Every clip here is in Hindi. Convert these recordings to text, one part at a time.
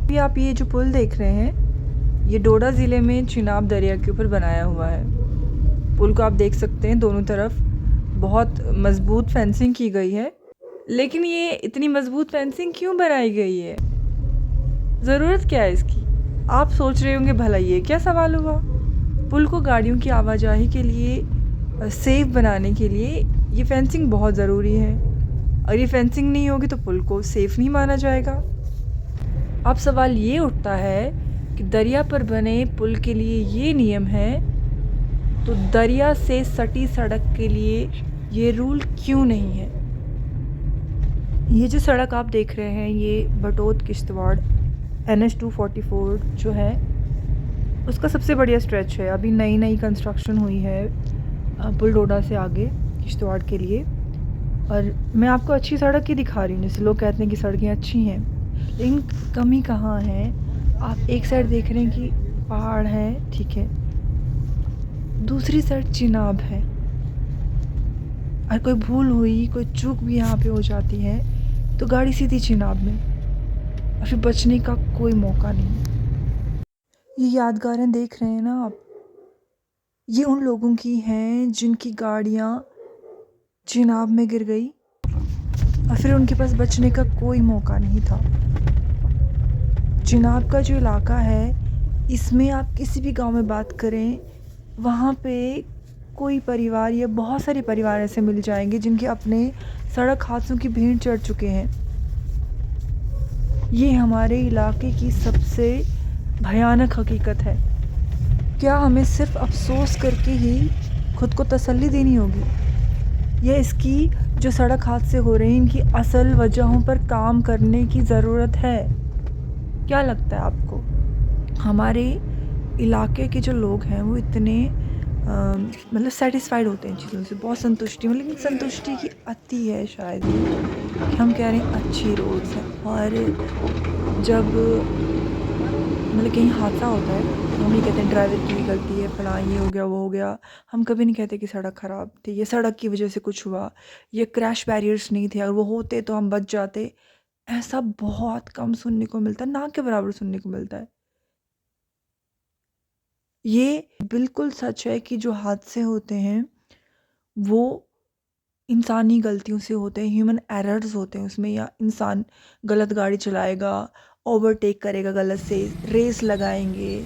अभी आप ये जो पुल देख रहे हैं, ये डोडा ज़िले में चिनाब दरिया के ऊपर बनाया हुआ है। पुल को आप देख सकते हैं, दोनों तरफ बहुत मज़बूत फेंसिंग की गई है। लेकिन ये इतनी मज़बूत फेंसिंग क्यों बनाई गई है? ज़रूरत क्या है इसकी? आप सोच रहे होंगे भला ये क्या सवाल हुआ? पुल को गाड़ियों की आवाजाही के लिए सेफ बनाने के लिए ये फेंसिंग बहुत ज़रूरी है। अगर ये फेंसिंग नहीं होगी तो पुल को सेफ नहीं माना जाएगा। अब सवाल ये उठता है कि दरिया पर बने पुल के लिए ये नियम है, तो दरिया से सटी सड़क के लिए ये रूल क्यों नहीं है? ये जो सड़क आप देख रहे हैं, ये बटोत किश्तवाड़ NH 244 जो है उसका सबसे बढ़िया स्ट्रेच है। अभी नई नई कंस्ट्रक्शन हुई है पुल डोडा से आगे किश्तवाड़ के लिए। और मैं आपको अच्छी सड़क ही दिखा रही हूँ, जैसे लोग कहते हैं कि सड़कें अच्छी हैं, लेकिन कमी कहाँ है? आप एक साइड देख रहे हैं कि पहाड़ है, ठीक है, दूसरी साइड चिनाब है। और कोई भूल हुई, कोई चूक भी यहाँ पे हो जाती है तो गाड़ी सीधी चिनाब में, और फिर बचने का कोई मौका नहीं। ये यादगारें देख रहे हैं ना आप, ये उन लोगों की हैं जिनकी गाड़ियाँ चिनाब में गिर गई और फिर उनके पास बचने का कोई मौका नहीं था। चिनाब का जो इलाका है, इसमें आप किसी भी गांव में बात करें, वहाँ पे कोई परिवार या बहुत सारे परिवार ऐसे मिल जाएंगे जिनके अपने सड़क हादसों की भीड़ चढ़ चुके हैं। ये हमारे इलाके की सबसे भयानक हकीकत है। क्या हमें सिर्फ अफसोस करके ही खुद को तसल्ली देनी होगी, या इसकी जो सड़क हादसे हो रहे हैं इनकी असल वजहों पर काम करने की ज़रूरत है? क्या लगता है आपको? हमारे इलाके के जो लोग हैं वो इतने मतलब सेटिस्फाइड होते हैं चीज़ों से, बहुत संतुष्टि में, लेकिन संतुष्टि की अति है शायद ये कि हम कह रहे हैं अच्छी रोड्स हैं, और जब मतलब कहीं हादसा होता है तो हम ये कहते हैं ड्राइवर की गलती है, फला ये हो गया वो हो गया। हम कभी नहीं कहते कि सड़क ख़राब थी, ये सड़क की वजह से कुछ हुआ, ये क्रैश बैरियर्स नहीं थे, अगर वो होते तो हम बच जाते। ऐसा बहुत कम सुनने को मिलता है, ना के बराबर सुनने को मिलता है। ये बिल्कुल सच है कि जो हादसे होते हैं वो इंसानी गलतियों से होते हैं, ह्यूमन एरर्स होते हैं उसमें, या इंसान गलत गाड़ी चलाएगा, ओवरटेक करेगा गलत से, रेस लगाएंगे,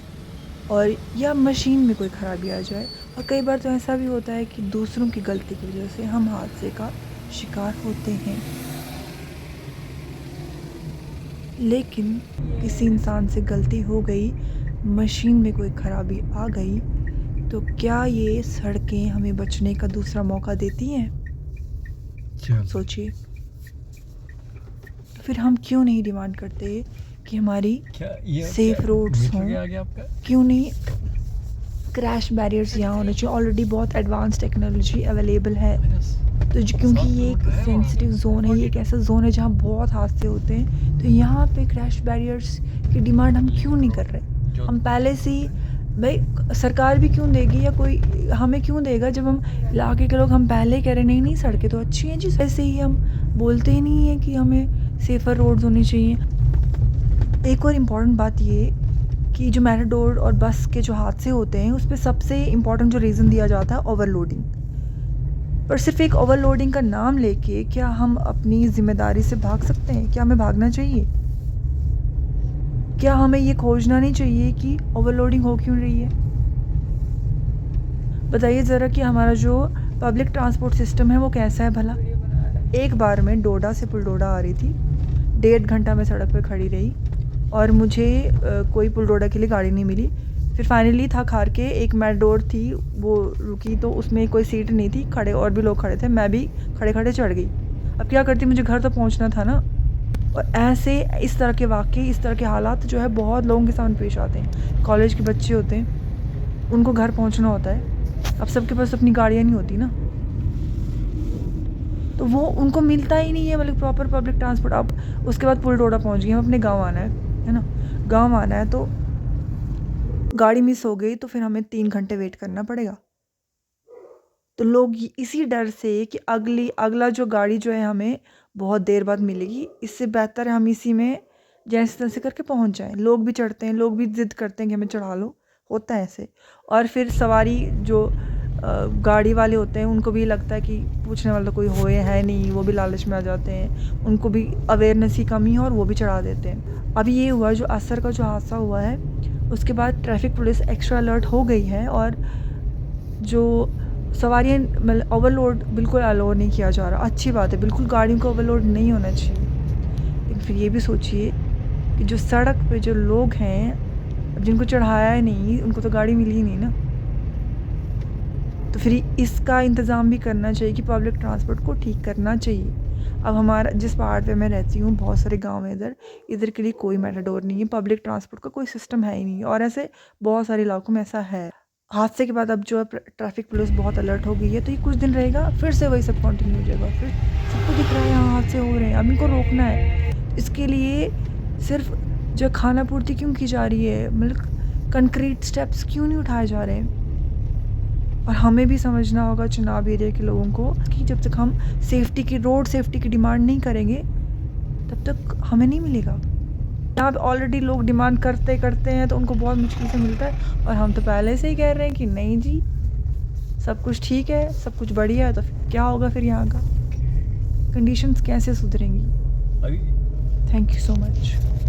और या मशीन में कोई ख़राबी आ जाए। और कई बार तो ऐसा भी होता है कि दूसरों की गलती की वजह से हम हादसे का शिकार होते हैं। लेकिन किसी इंसान से गलती हो गई, मशीन में कोई ख़राबी आ गई, तो क्या ये सड़कें हमें बचने का दूसरा मौका देती हैं? सोचिए। तो फिर हम क्यों नहीं डिमांड करते कि हमारी सेफ रोड्स हों? क्यों नहीं क्रैश बैरियर्स यहाँ होने चाहिए? ऑलरेडी बहुत एडवांस टेक्नोलॉजी अवेलेबल है। तो क्योंकि ये एक सेंसिटिव जोन है, ये एक ऐसा जोन है जहाँ बहुत हादसे होते हैं, तो यहाँ पे क्रैश बैरियर्स की डिमांड हम क्यों नहीं कर रहे? हम पहले से ही, भाई सरकार भी क्यों देगी या कोई हमें क्यों देगा, जब हम इलाके के लोग हम पहले ही कह रहे नहीं सड़कें तो अच्छी हैं जी, ऐसे ही हम बोलते ही नहीं है कि हमें सेफ़र रोड्स होनी चाहिए। एक और इम्पॉर्टेंट बात ये कि जो मैटाडोर और बस के जो हादसे होते हैं उस पर सबसे इम्पॉर्टेंट जो रीज़न दिया जाता है ओवरलोडिंग। पर सिर्फ एक ओवरलोडिंग का नाम लेके क्या हम अपनी ज़िम्मेदारी से भाग सकते हैं? क्या हमें भागना चाहिए? क्या हमें ये खोजना नहीं चाहिए कि ओवरलोडिंग हो क्यों रही है? बताइए ज़रा कि हमारा जो पब्लिक ट्रांसपोर्ट सिस्टम है वो कैसा है भला? एक बार मैं डोडा से पुलडोडा आ रही थी, 1.5 घंटा मैं सड़क पे खड़ी रही और मुझे कोई पुलडोडा के लिए गाड़ी नहीं मिली। फिर फाइनली थक हार के एक मैटाडोर थी, वो रुकी तो उसमें कोई सीट नहीं थी, खड़े और भी लोग खड़े थे, मैं भी खड़े खड़े चढ़ गई। अब क्या करती, मुझे घर तो पहुंचना था ना। और ऐसे इस तरह के वाक़े, इस तरह के हालात जो है बहुत लोगों के सामने पेश आते हैं। कॉलेज के बच्चे होते हैं, उनको घर पहुंचना होता है, अब सबके पास अपनी गाड़ियाँ नहीं होती ना, तो वो उनको मिलता ही नहीं है मतलब प्रॉपर पब्लिक ट्रांसपोर्ट। अब उसके बाद पुलडोडा पहुंच गई, हम अपने गांव आना है ना, गांव आना है तो गाड़ी मिस हो गई तो फिर हमें 3 घंटे वेट करना पड़ेगा। तो लोग इसी डर से कि अगला जो गाड़ी जो है हमें बहुत देर बाद मिलेगी, इससे बेहतर है हम इसी में जैसे तैसे करके पहुंच जाएं। लोग भी चढ़ते हैं, लोग भी ज़िद करते हैं कि हमें चढ़ा लो, होता है ऐसे। और फिर सवारी जो गाड़ी वाले होते हैं उनको भी लगता है कि पूछने वाला तो कोई होए है नहीं, वो भी लालच में आ जाते हैं, उनको भी अवेयरनेस की कमी है और वो भी चढ़ा देते हैं। अभी ये हुआ जो असर का जो हादसा हुआ है, उसके बाद ट्रैफिक पुलिस एक्स्ट्रा अलर्ट हो गई है और जो सवारियाँ मतलब ओवरलोड बिल्कुल अलाउ नहीं किया जा रहा। अच्छी बात है, बिल्कुल गाड़ियों को ओवरलोड नहीं होना चाहिए। लेकिन फिर ये भी सोचिए कि जो सड़क पे जो लोग हैं, अब जिनको चढ़ाया ही नहीं, उनको तो गाड़ी मिली ही नहीं ना। तो फिर इसका इंतज़ाम भी करना चाहिए कि पब्लिक ट्रांसपोर्ट को ठीक करना चाहिए। अब हमारा जिस पहाड़ पे मैं रहती हूँ, बहुत सारे गाँव हैं इधर के लिए कोई मेटाडोर नहीं है, पब्लिक ट्रांसपोर्ट का कोई सिस्टम है ही नहीं, और ऐसे बहुत सारे इलाकों में ऐसा है। हादसे के बाद अब जो है ट्रैफिक पुलिस बहुत अलर्ट हो गई है, तो ये कुछ दिन रहेगा, फिर से वही सब कंटिन्यू हो जाएगा। फिर सबको दिख रहा है यहाँ हादसे हो रहे हैं, अब इनको रोकना है। इसके लिए सिर्फ जो खाना पूर्ति क्यों की जा रही है, मतलब कंक्रीट स्टेप्स क्यों नहीं उठाए जा रहे हैं। और हमें भी समझना होगा चिनाब एरिया के लोगों को कि जब तक हम रोड सेफ्टी की डिमांड नहीं करेंगे, तब तक हमें नहीं मिलेगा। यहाँ पे ऑलरेडी लोग डिमांड करते करते हैं, तो उनको बहुत मुश्किल से मिलता है, और हम तो पहले से ही कह रहे हैं कि नहीं जी, सब कुछ ठीक है, सब कुछ बढ़िया है, तो फिर क्या होगा, फिर यहाँ का कंडीशंस कैसे सुधरेंगी। Thank you so much.